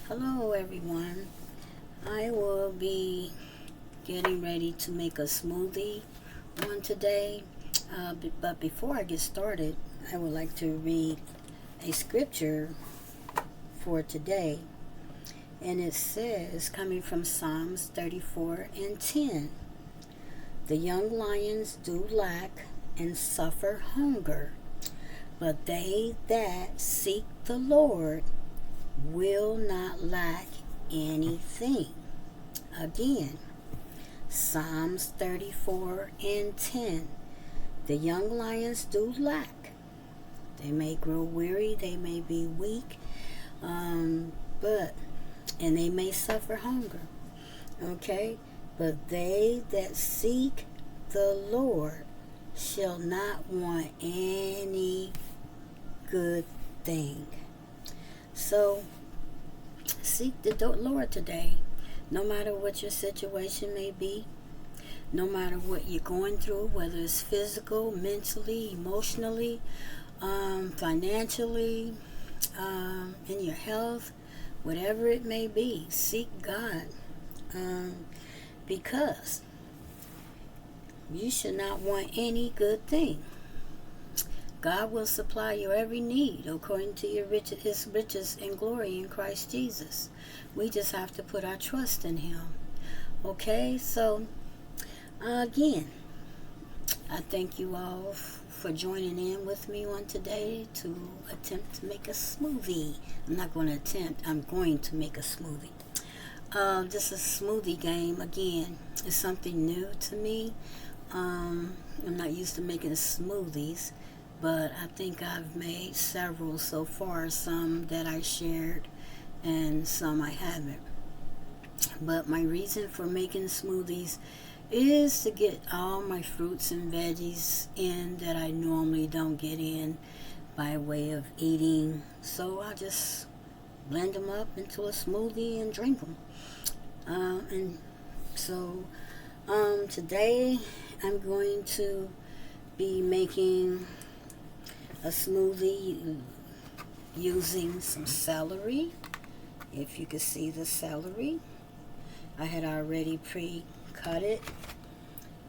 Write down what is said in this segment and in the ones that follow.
Hello everyone. I will be getting ready to make a smoothie on today. But before I get started, I would like to read a scripture for today. And it says, coming from Psalms 34:10, the young lions do lack and suffer hunger, but they that seek the Lord will not lack anything. Again, Psalms 34:10. The young lions do lack. They may grow weary, they may be weak, and they may suffer hunger. Okay? But they that seek the Lord shall not want any good thing. So, seek the Lord today, no matter what your situation may be, no matter what you're going through, whether it's physical, mentally, emotionally, financially, in your health, whatever it may be, seek God, because you should not want any good thing. God will supply your every need according to His riches and glory in Christ Jesus. We just have to put our trust in Him. Okay, so again, I thank you all for joining in with me on today to attempt to make a smoothie. I'm not going to attempt, I'm going to make a smoothie. This is a smoothie game. Again, it's something new to me. I'm not used to making smoothies, but I think I've made several so far, some that I shared and some I haven't. But my reason for making smoothies is to get all my fruits and veggies in that I normally don't get in by way of eating. So I just blend them up into a smoothie and drink them. Today I'm going to be making a smoothie using some celery. If you can see the celery, I had already pre-cut it,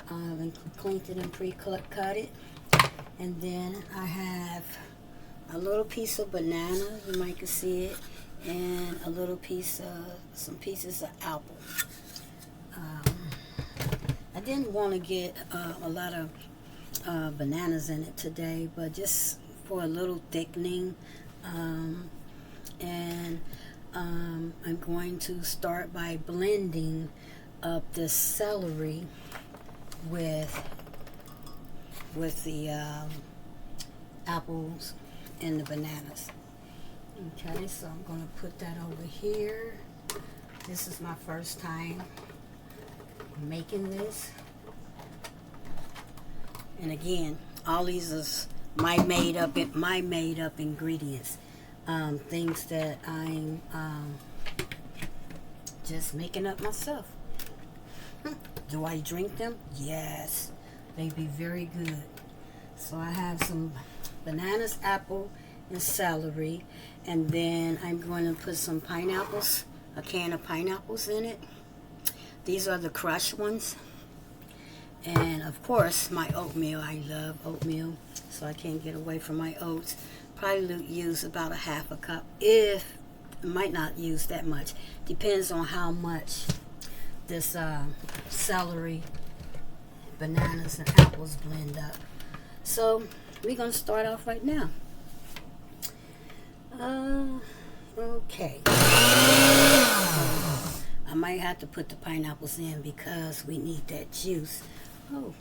and cleaned it and pre-cut it. And then I have a little piece of banana, you might can see it, and a little piece of, some pieces of apple. I didn't want to get a lot of bananas in it today, but just for a little thickening. I'm going to start by blending up the celery with the apples and the bananas. Okay, so I'm going to put that over here. This is my first time making this. And again, all these is my made up ingredients, things that I'm just making up myself. Do I drink them? Yes, they be very good. So I have some bananas, apple, and celery, and then I'm going to put some pineapples, a can of pineapples in it. These are the crushed ones. And of course, my oatmeal. I love oatmeal, so I can't get away from my oats. Probably use about a half a cup. If might not use that much. Depends on how much this celery, bananas, and apples blend up. So we're gonna start off right now. Okay. I might have to put the pineapples in because we need that juice. Oh,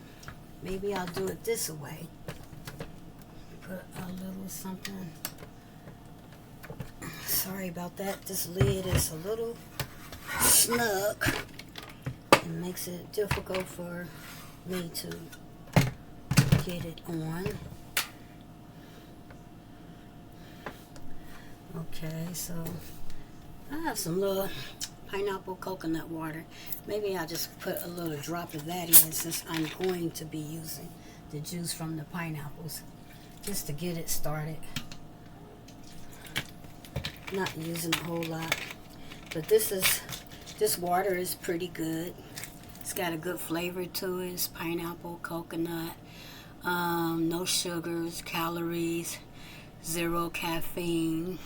maybe I'll do it this way. Put a little something. Sorry about that. This lid is a little snug. It makes it difficult for me to get it on. Okay, so I have some little pineapple coconut water. Maybe I'll just put a little drop of that in since I'm going to be using the juice from the pineapples just to get it started. Not using a whole lot. But this water is pretty good. It's got a good flavor to it. It's pineapple, coconut, no sugars, calories, 0 caffeine,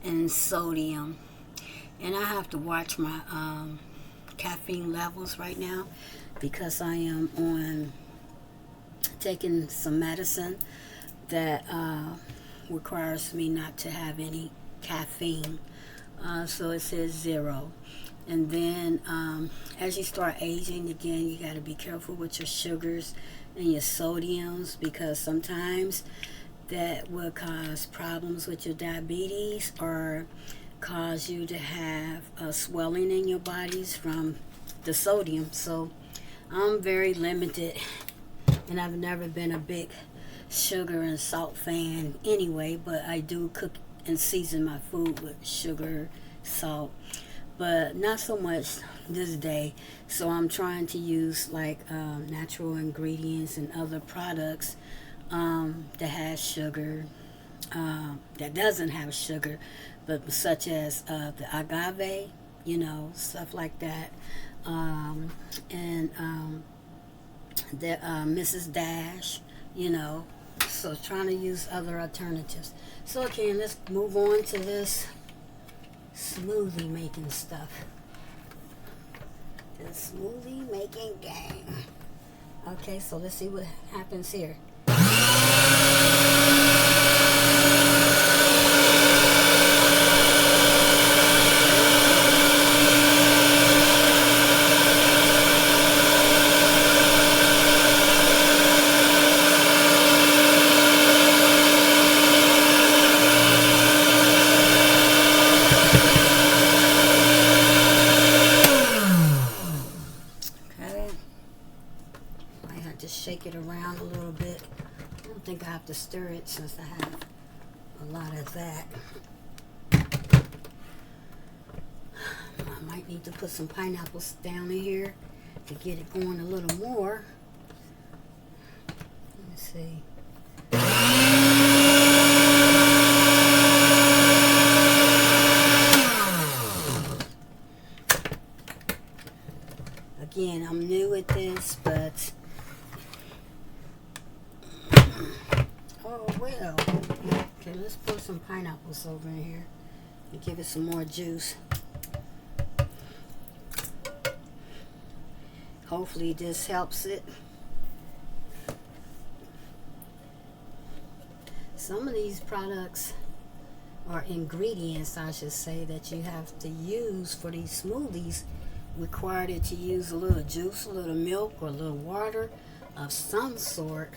and sodium. And I have to watch my caffeine levels right now because I am on taking some medicine that requires me not to have any caffeine. So it says 0. And then as you start aging again, you got to be careful with your sugars and your sodiums, because sometimes that will cause problems with your diabetes or cause you to have swelling in your bodies from the sodium. So I'm very limited, and I've never been a big sugar and salt fan anyway, but I do cook and season my food with sugar, salt, but not so much this day. So I'm trying to use like natural ingredients and other products that has sugar, that doesn't have sugar, but such as the agave, stuff like that, and the Mrs. Dash, so trying to use other alternatives. So again, let's move on to this smoothie making stuff. The smoothie making game. Okay, so let's see what happens here. Shake it around a little bit. I don't think I have to stir it since I have a lot of that. I might need to put some pineapples down in here to get it going a little more. Let me see. Again, I'm new at this, but oh well. Okay, let's put some pineapples over in here and give it some more juice. Hopefully this helps it. Some of these products, or ingredients I should say, that you have to use for these smoothies require it to use a little juice, a little milk, or a little water of some sort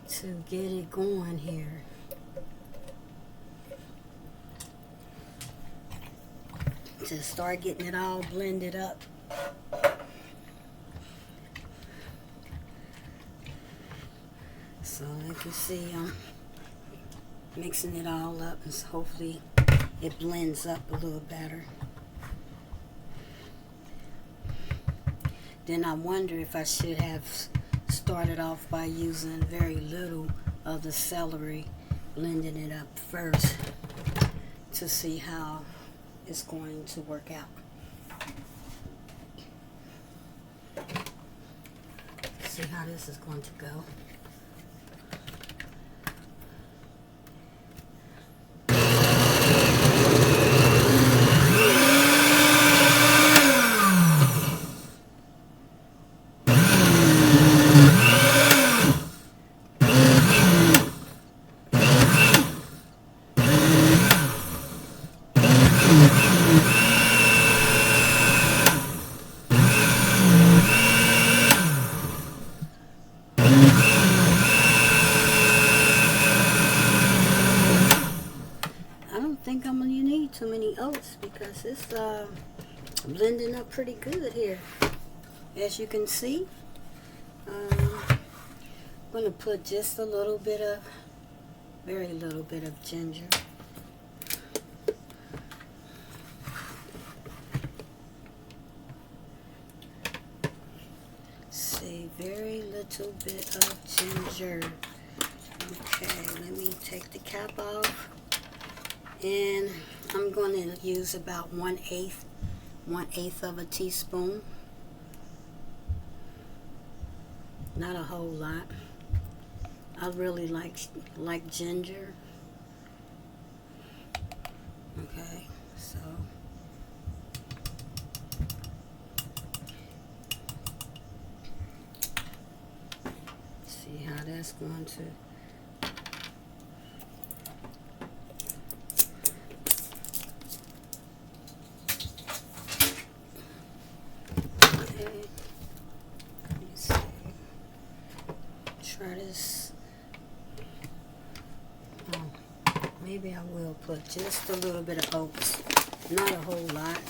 to get it going here. To start getting it all blended up. So like you see, I'm mixing it all up, and hopefully it blends up a little better. Then I wonder if I should have started off by using very little of the celery, blending it up first to see how it's going to work out. See how this is going to go. Too many oats because it's blending up pretty good here, as you can see. I'm going to put just a little bit of, very little bit of ginger. See, very little bit of ginger. Okay, let me take the cap off And I'm going to use about 1/8 of a teaspoon. Not a whole lot. I really like ginger. Okay, so see how that's going to. Okay, let me see. Try this. Oh, maybe I will put just a little bit of oats, not a whole lot,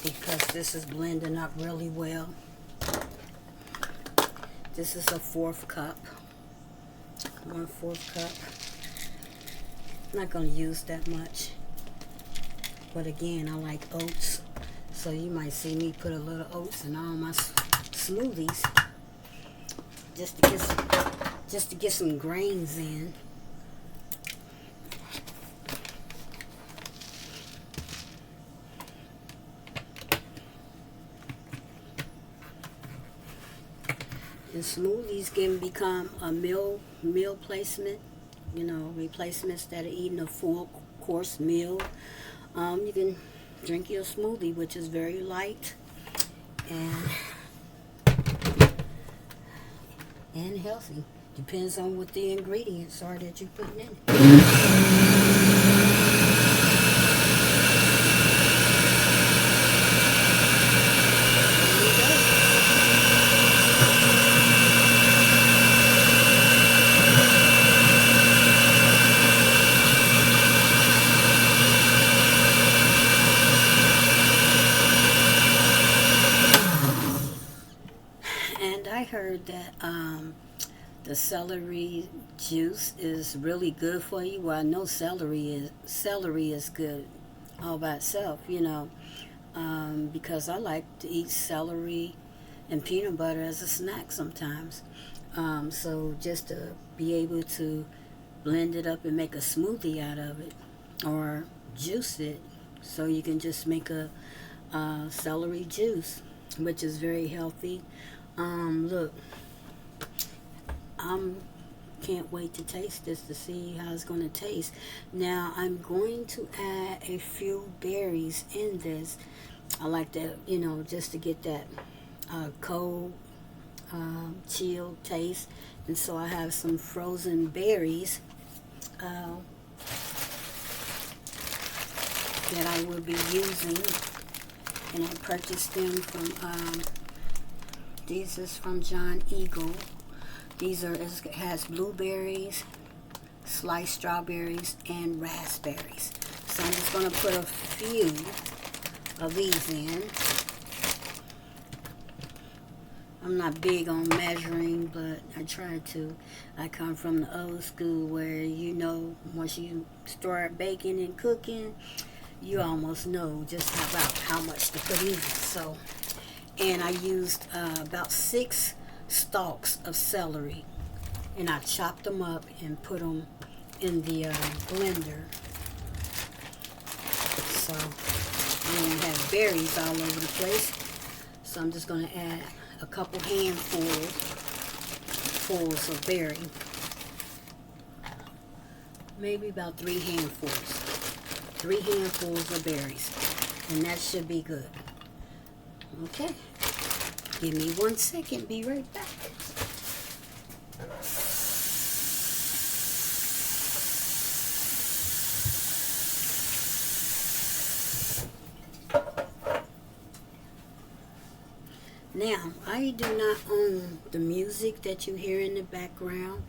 because this is blending up really well. This is a 1/4 cup. 1/4 cup. I'm not going to use that much. But again, I like oats. So you might see me put a little oats in all my smoothies. Just to get some grains in. And smoothies can become a meal placement, you know, replacements that are eating a full course meal. You can drink your smoothie, which is very light and healthy. Depends on what the ingredients are that you're putting in it. And I heard that the celery juice is really good for you. Well, I know celery is good all by itself, you know, because I like to eat celery and peanut butter as a snack sometimes. So just to be able to blend it up and make a smoothie out of it, or juice it, so you can just make a celery juice, which is very healthy. Look, can't wait to taste this to see how it's going to taste. Now I'm going to add a few berries in this. I like that, you know, just to get that cold, chilled taste. And so I have some frozen berries that I will be using, and I purchased them from these is from John Eagle. These are, it has blueberries, sliced strawberries, and raspberries. So I'm just going to put a few of these in. I'm not big on measuring, but I try to. I come from the old school where, you know, once you start baking and cooking, you almost know just about how much to put in. So, and I used about 6 stalks of celery, and I chopped them up and put them in the blender, so I don't have berries all over the place. So I'm just going to add a couple handfuls of berry, maybe about 3 handfuls of berries, and that should be good. Okay, give me 1 second, be right back. Now, I do not own the music that you hear in the background,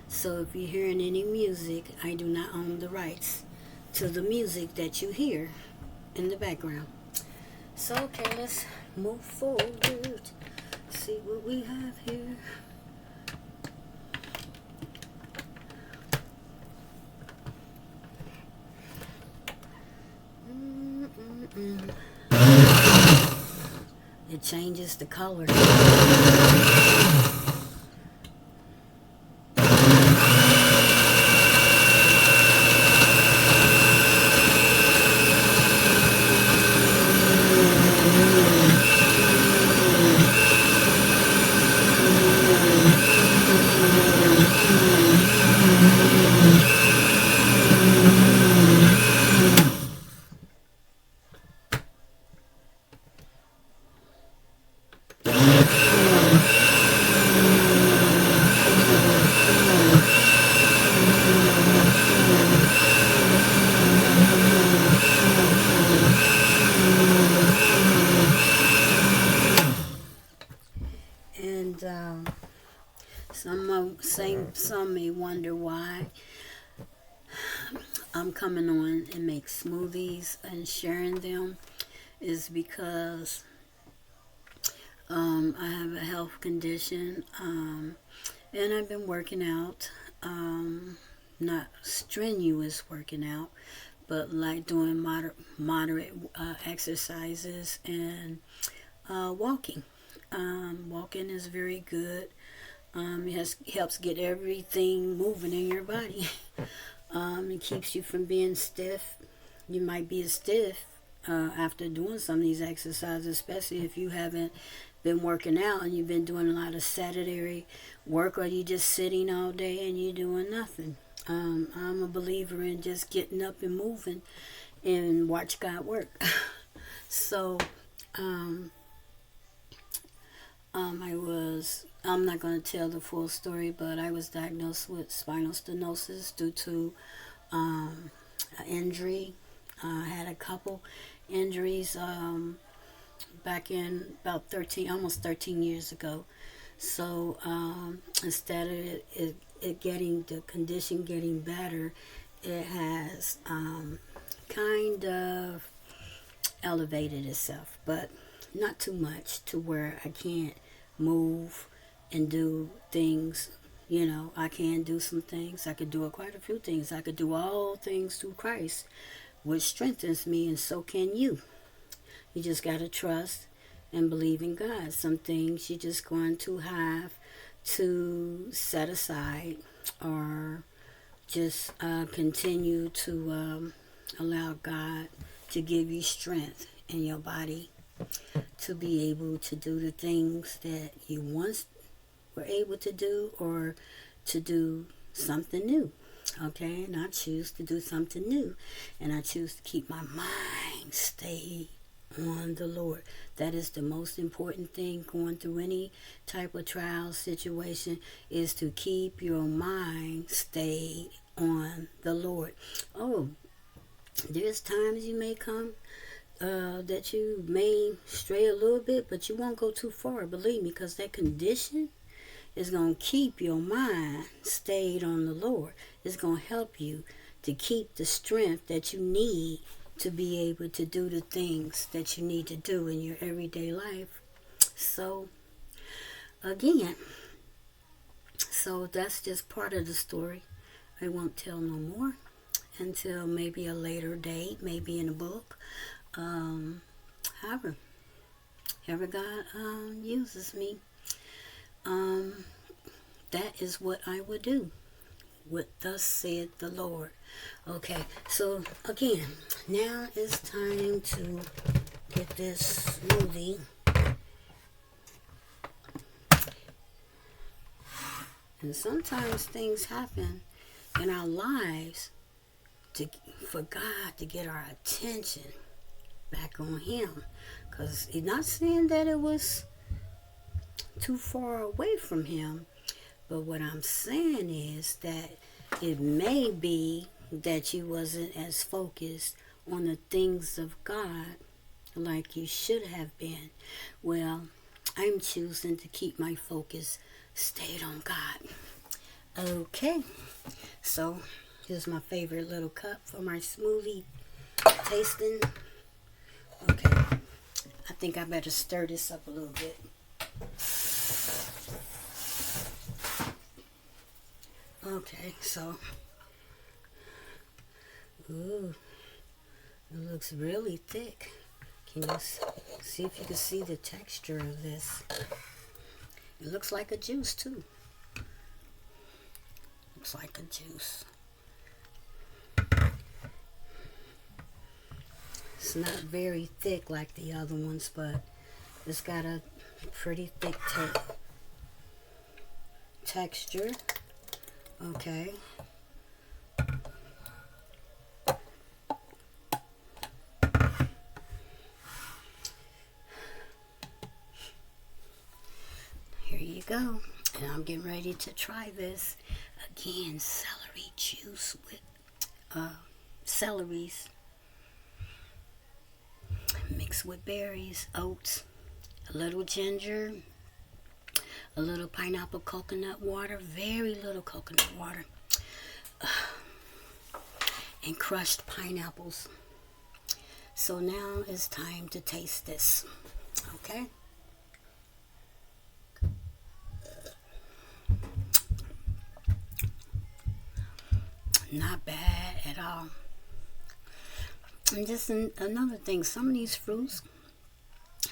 so if you're hearing any music, I do not own the rights to the music that you hear in the background. So, okay, let's move forward. See what we have here. It changes the color. some may wonder why I'm coming on and make smoothies and sharing them is because I have a health condition, and I've been working out, not strenuous working out, but like doing moderate exercises and walking. Walking is very good. Helps get everything moving in your body. It keeps you from being stiff. You might be stiff after doing some of these exercises, especially if you haven't been working out and you've been doing a lot of sedentary work, or you just sitting all day and you're doing nothing. I'm a believer in just getting up and moving and watch God work. So, I'm not going to tell the full story, but I was diagnosed with spinal stenosis due to an injury. I had a couple injuries back in about almost 13 years ago. So instead of the condition getting better, it has kind of elevated itself, but not too much to where I can't move and do things. I can do some things. I could do quite a few things. I could do all things through Christ, which strengthens me, and so can you. You just got to trust and believe in God. Some things you're just going to have to set aside, or just continue to allow God to give you strength in your body to be able to do the things that you once were able to do, or to do something new. Okay, and I choose to do something new, and I choose to keep my mind stayed on the Lord. That is the most important thing going through any type of trial situation, is to keep your mind stayed on the Lord. Oh, there's times you may come that you may stray a little bit, but you won't go too far, believe me, because that condition is going to keep your mind stayed on the Lord. It's going to help you to keep the strength that you need to be able to do the things that you need to do in your everyday life. So, again, that's just part of the story. I won't tell no more until maybe a later date, maybe in a book. However God uses me, that is what I would do. What thus said the Lord. Okay, so again, now it's time to get this smoothie. And sometimes things happen in our lives for God to get our attention back on Him. Because He's not saying that it was too far away from Him. But what I'm saying is that it may be that you wasn't as focused on the things of God like you should have been. Well, I'm choosing to keep my focus stayed on God. Okay, so here's my favorite little cup for my smoothie tasting. Okay, I think I better stir this up a little bit. Okay, so, ooh, it looks really thick. Can you see if you can see the texture of this? It looks like a juice too. Looks like a juice. It's not very thick like the other ones, but it's got a pretty thick texture. Okay. Here you go. And I'm getting ready to try this. Again, celery juice with celeries mixed with berries, oats, a little ginger, a little pineapple coconut water, very little coconut water, and crushed pineapples. So now it's time to taste this. Okay? Not bad at all. And just another thing, some of these fruits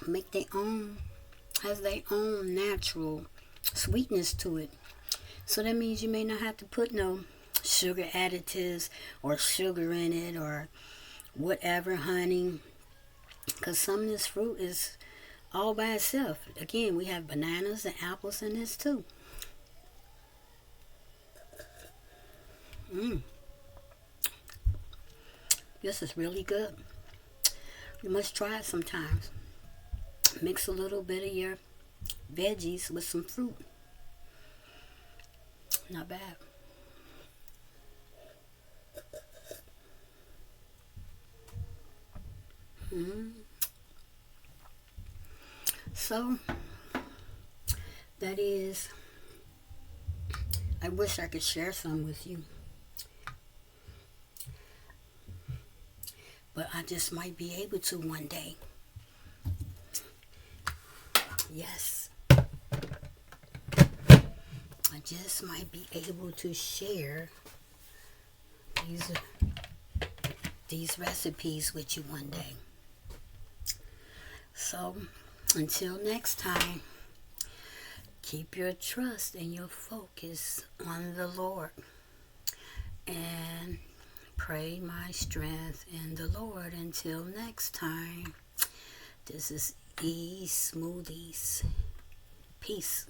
make their own, has their own natural sweetness to it. So that means you may not have to put no sugar additives or sugar in it or whatever, honey, because some of this fruit is all by itself. Again, we have bananas and apples in this too. This is really good. You must try it sometimes. Mix a little bit of your veggies with some fruit. Not bad. So that is, I wish I could share some with you, but I just might be able to one day. Yes, I just might be able to share these recipes with you one day. So until next time, keep your trust and your focus on the Lord, and pray my strength in the Lord. Until next time, this is Smoothies. Peace.